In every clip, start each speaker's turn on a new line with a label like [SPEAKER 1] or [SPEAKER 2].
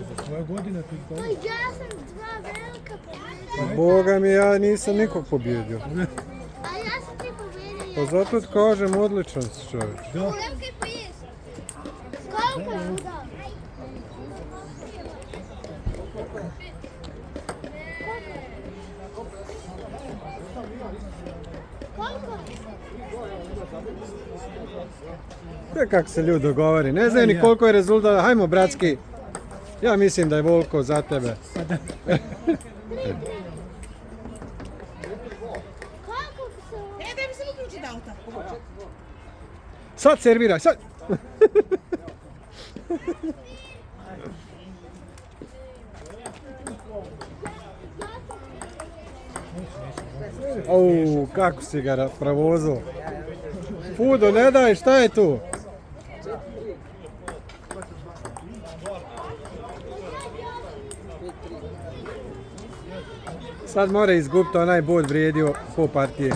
[SPEAKER 1] Za svoje godine ti to...
[SPEAKER 2] Ja sam dva velika pobjedila.
[SPEAKER 3] Boga mi, ja nisam nikog pobjedio.
[SPEAKER 2] A ja sam ti pobjedio.
[SPEAKER 3] Pa zato ti kažem, odličan si čovječ.
[SPEAKER 1] Da.
[SPEAKER 2] Nemoj pojesti. Koliko je udao? Koliko?
[SPEAKER 3] Sve kako se ljudi dogovori, ne znaju ni koliko je rezultat. Hajmo, bratski. Ja mislim da je Volko za tebe.
[SPEAKER 2] Koliko su?
[SPEAKER 4] Daj mi se uključiti auta.
[SPEAKER 3] Sad serviraj, sad! Au, kako si ga pravozao. Fudo, ne daj, šta je tu? Sad mora izgubiti, onaj bod vrijedio po partije.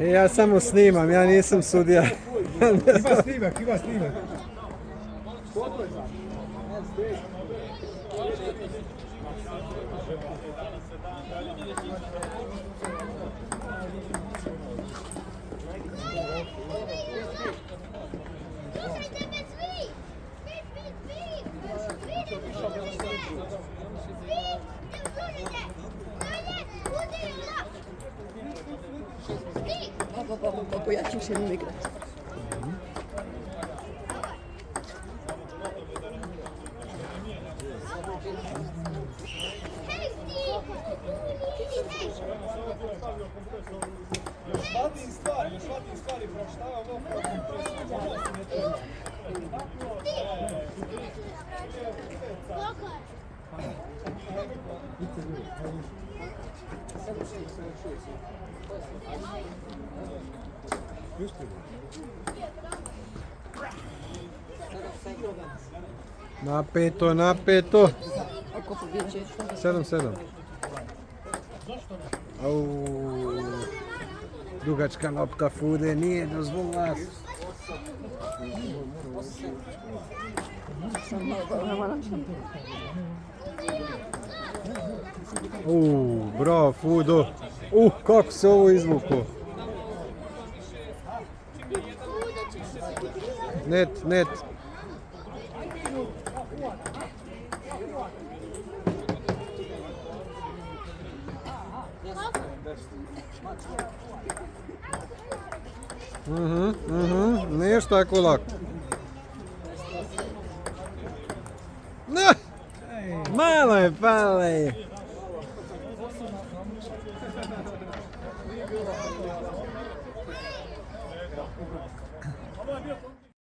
[SPEAKER 3] Ja samo snimam, ja nisam sudija.
[SPEAKER 1] Ima snimak, ima snimak.
[SPEAKER 2] Slušajte me svi!
[SPEAKER 4] Kako ja ću još jednom igrati.
[SPEAKER 3] Napeto, napeto.
[SPEAKER 4] Ako pobjeđe.
[SPEAKER 3] 7-7. Au. Dugačka lopta Fude nije dozvolila. Bravo Fudo. Kako se ovo izvuklo. Net, net. Nije tako lako. Malo je pale.